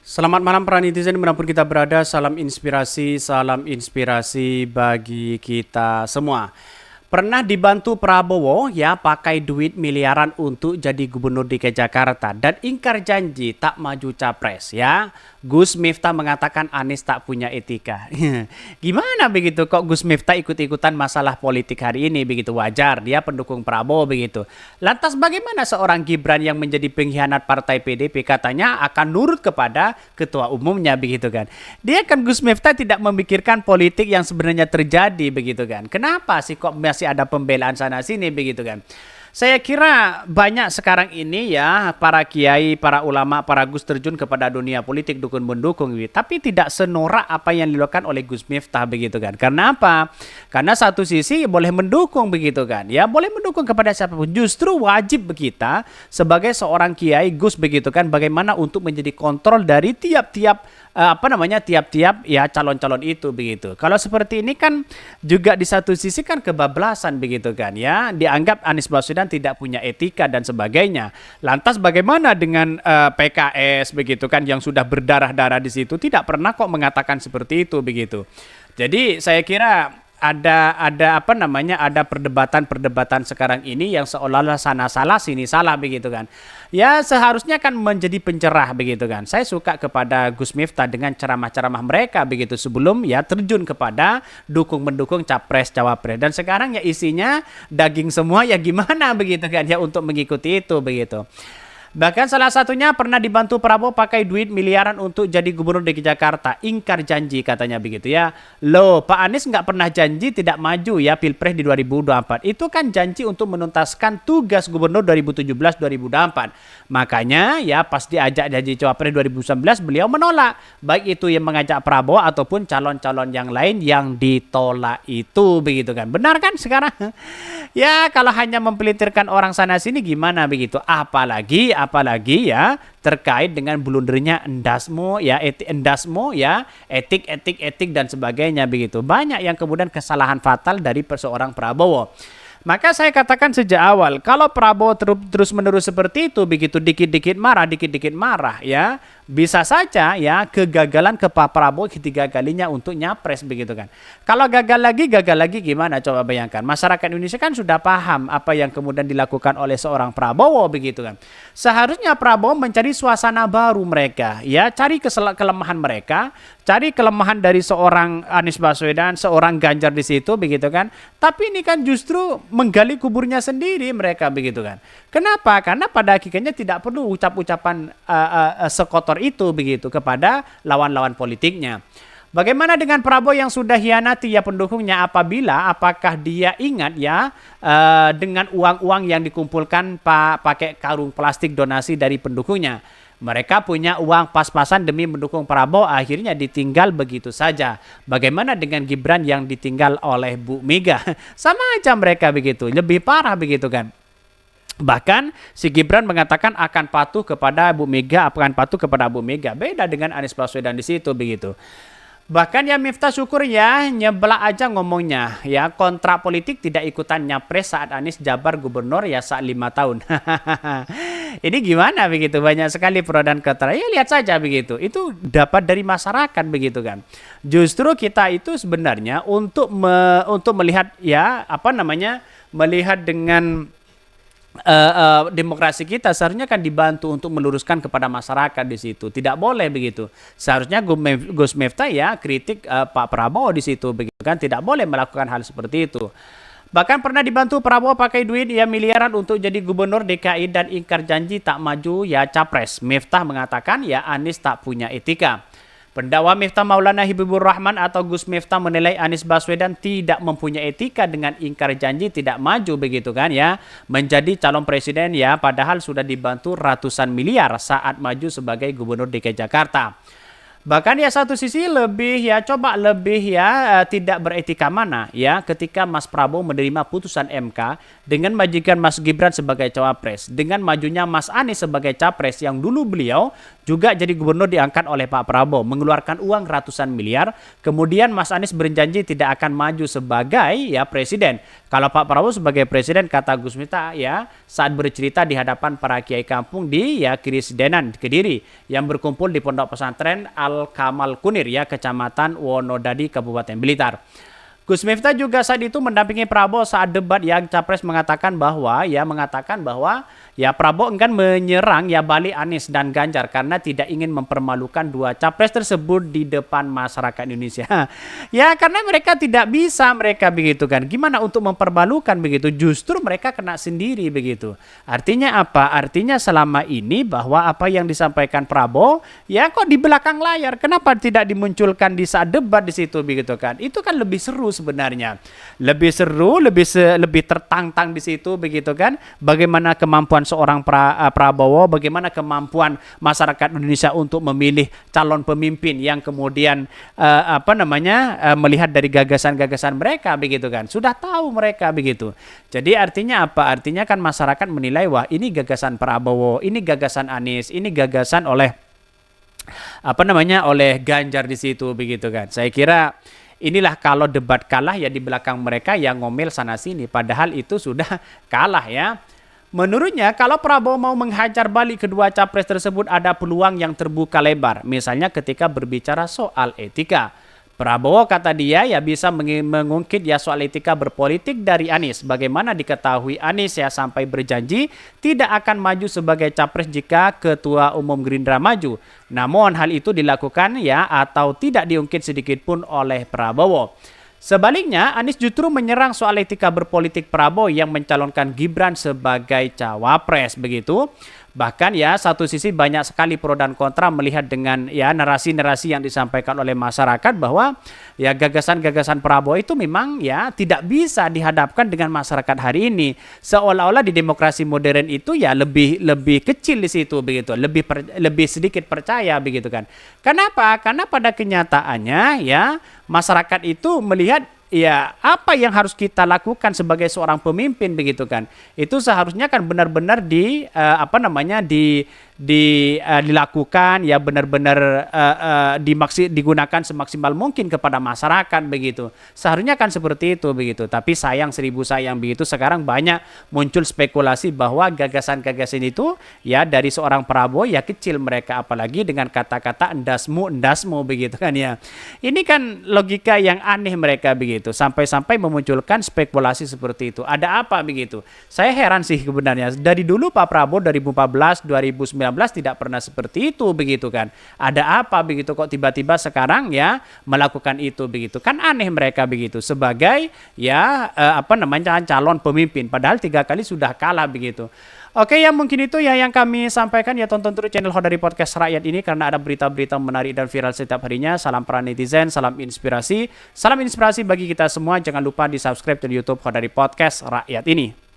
Selamat malam para netizen dimanapun kita berada, salam inspirasi bagi kita semua. Pernah dibantu Prabowo ya pakai duit miliaran untuk jadi gubernur DKI Jakarta dan ingkar janji tak maju capres ya. Gus Miftah mengatakan Anies tak punya etika. Gimana begitu kok Gus Miftah ikut-ikutan masalah politik hari ini begitu wajar dia pendukung Prabowo begitu. Lantas bagaimana seorang Gibran yang menjadi pengkhianat partai PDP katanya akan nurut kepada ketua umumnya begitu kan. Dia kan Gus Miftah tidak memikirkan politik yang sebenarnya terjadi begitu kan. Kenapa sih kok masih ada pembelaan sana sini begitu kan. Saya kira banyak sekarang ini ya para kiai, para ulama, para gus terjun kepada dunia politik dukun mendukung gitu. Tapi tidak senorak apa yang dilakukan oleh Gus Miftah begitu kan. Karena apa? Karena satu sisi boleh mendukung begitu kan. Ya boleh mendukung kepada siapapun. Justru wajib kita sebagai seorang kiai Gus begitu kan bagaimana untuk menjadi kontrol dari tiap-tiap tiap-tiap ya calon-calon itu begitu. Kalau seperti ini kan juga di satu sisi kan kebablasan begitu kan ya. Dianggap Anies Baswedan tidak punya etika dan sebagainya. Lantas bagaimana dengan PKS begitu kan yang sudah berdarah-darah di situ tidak pernah kok mengatakan seperti itu begitu. Jadi saya kira ada perdebatan-perdebatan sekarang ini yang seolah-olah sana salah sini salah begitu kan. Ya seharusnya kan menjadi pencerah begitu kan. Saya suka kepada Gus Miftah dengan ceramah-ceramah mereka begitu sebelum ya terjun kepada dukung-mendukung capres cawapres dan sekarang ya isinya daging semua ya gimana begitu kan ya untuk mengikuti itu begitu. Bahkan salah satunya pernah dibantu Prabowo pakai duit miliaran untuk jadi gubernur DKI Jakarta. Ingkar janji katanya begitu ya. Loh, Pak Anies nggak pernah janji tidak maju ya Pilpres di 2024. Itu kan janji untuk menuntaskan tugas gubernur 2017-2024. Makanya ya pas diajak jadi cawapres 2019 beliau menolak. Baik itu yang mengajak Prabowo ataupun calon-calon yang lain yang ditolak itu begitu kan. Benar kan sekarang? Ya kalau hanya mempelintirkan orang sana sini gimana begitu. Apalagi ya terkait dengan blundernya Endasmo ya etik dan sebagainya begitu. Banyak yang kemudian kesalahan fatal dari seorang Prabowo. Maka saya katakan sejak awal, kalau Prabowo terus-menerus seperti itu, begitu dikit-dikit marah ya, bisa saja ya kegagalan ke Pak Prabowo ketiga kalinya untuk nyapres begitu kan. Kalau gagal lagi gimana coba bayangkan. Masyarakat Indonesia kan sudah paham apa yang kemudian dilakukan oleh seorang Prabowo begitu kan. Seharusnya Prabowo mencari suasana baru mereka, ya cari kelemahan mereka, cari kelemahan dari seorang Anies Baswedan, seorang Ganjar di situ begitu kan. Tapi ini kan justru menggali kuburnya sendiri mereka begitu kan. Kenapa? Karena pada akhirnya tidak perlu ucapan sekotor itu begitu kepada lawan-lawan politiknya. Bagaimana dengan Prabowo yang sudah hianati ya pendukungnya apakah dia ingat ya dengan uang-uang yang dikumpulkan pakai karung plastik donasi dari pendukungnya. Mereka punya uang pas-pasan demi mendukung Prabowo, akhirnya ditinggal begitu saja. Bagaimana dengan Gibran yang ditinggal oleh Bu Mega? Sama aja mereka begitu, lebih parah begitu kan. Bahkan si Gibran mengatakan akan patuh kepada Bu Mega. Beda dengan Anies Baswedan di situ begitu. Bahkan ya Miftah syukur ya nyeblak aja ngomongnya ya kontrak politik tidak ikutan nyapres saat Anies jabar gubernur ya saat 5 tahun. Ini gimana begitu banyak sekali pro dan kontra ya lihat saja begitu itu dapat dari masyarakat begitu kan. Justru kita itu sebenarnya untuk melihat ya melihat dengan demokrasi kita seharusnya kan dibantu untuk meluruskan kepada masyarakat di situ. Tidak boleh begitu. Seharusnya Gus Miftah ya kritik Pak Prabowo di situ begitu kan tidak boleh melakukan hal seperti itu. Bahkan pernah dibantu Prabowo pakai duit ya miliaran untuk jadi gubernur DKI dan ingkar janji tak maju ya capres. Miftah mengatakan ya Anies tak punya etika. Pendakwa Miftah Maulana Hibibur Rahman atau Gus Miftah menilai Anies Baswedan tidak mempunyai etika dengan ingkar janji tidak maju begitu kan ya menjadi calon presiden ya padahal sudah dibantu ratusan miliar saat maju sebagai gubernur DKI Jakarta. Bahkan ya satu sisi lebih tidak beretika mana ya ketika Mas Prabowo menerima putusan MK dengan majukan Mas Gibran sebagai cawapres dengan majunya Mas Anies sebagai capres yang dulu beliau juga jadi gubernur diangkat oleh Pak Prabowo, mengeluarkan uang ratusan miliar. Kemudian Mas Anies berjanji tidak akan maju sebagai ya presiden. Kalau Pak Prabowo sebagai presiden, kata Gus Miftah ya saat bercerita di hadapan para kiai kampung di ya Kirisidenan Kediri yang berkumpul di Pondok Pesantren Al Kamal Kunir ya Kecamatan Wonodadi Kabupaten Blitar. Gus Miftah juga saat itu mendampingi Prabowo saat debat yang Capres mengatakan bahwa ya Prabowo enggan menyerang ya balik Anies dan Ganjar karena tidak ingin mempermalukan dua Capres tersebut di depan masyarakat Indonesia. Ya karena mereka tidak bisa mereka begitu kan. Gimana untuk mempermalukan begitu? Justru mereka kena sendiri begitu. Artinya apa? Artinya selama ini bahwa apa yang disampaikan Prabowo ya kok di belakang layar. Kenapa tidak dimunculkan di saat debat di situ begitu kan? Itu kan lebih seru sebenarnya. Lebih seru, lebih tertantang di situ begitu kan. Bagaimana kemampuan seorang Prabowo, bagaimana kemampuan masyarakat Indonesia untuk memilih calon pemimpin yang kemudian melihat dari gagasan-gagasan mereka begitu kan. Sudah tahu mereka begitu. Jadi artinya apa? Artinya kan masyarakat menilai wah ini gagasan Prabowo, ini gagasan Anies, ini gagasan oleh oleh Ganjar di situ begitu kan. Saya kira inilah kalau debat kalah ya di belakang mereka yang ngomel sana sini. Padahal itu sudah kalah ya. Menurutnya kalau Prabowo mau menghajar balik kedua capres tersebut ada peluang yang terbuka lebar. Misalnya ketika berbicara soal etika. Prabowo kata dia ya bisa mengungkit ya soal etika berpolitik dari Anies. Bagaimana diketahui Anies ya sampai berjanji tidak akan maju sebagai capres jika Ketua Umum Gerindra maju. Namun hal itu dilakukan ya atau tidak diungkit sedikit pun oleh Prabowo. Sebaliknya, Anies justru menyerang soal etika berpolitik Prabowo yang mencalonkan Gibran sebagai cawapres begitu. Bahkan ya satu sisi banyak sekali pro dan kontra melihat dengan ya narasi-narasi yang disampaikan oleh masyarakat bahwa ya gagasan-gagasan Prabowo itu memang ya tidak bisa dihadapkan dengan masyarakat hari ini. Seolah-olah di demokrasi modern itu ya lebih kecil di situ begitu, lebih sedikit percaya begitu kan. Kenapa? Karena pada kenyataannya ya masyarakat itu melihat ya apa yang harus kita lakukan sebagai seorang pemimpin begitu kan. Itu seharusnya kan benar-benar dilakukan ya benar-benar digunakan semaksimal mungkin kepada masyarakat begitu. Seharusnya kan seperti itu begitu. Tapi sayang seribu sayang begitu sekarang banyak muncul spekulasi bahwa gagasan-gagasan itu ya dari seorang Prabowo ya kecil mereka apalagi dengan kata-kata endasmu begitu kan ya. Ini kan logika yang aneh mereka begitu. Sampai-sampai memunculkan spekulasi seperti itu. Ada apa begitu? Saya heran sih sebenarnya. Dari dulu Pak Prabowo 2014, 2019 tidak pernah seperti itu begitu kan. Ada apa begitu kok tiba-tiba sekarang ya melakukan itu begitu. Kan aneh mereka begitu sebagai ya calon pemimpin padahal 3 kali sudah kalah begitu. Oke ya mungkin itu ya yang kami sampaikan ya tonton terus channel Khodari Podcast Rakyat ini karena ada berita-berita menarik dan viral setiap harinya. Salam para netizen, salam inspirasi bagi kita semua. Jangan lupa di subscribe di YouTube Khodari Podcast Rakyat ini.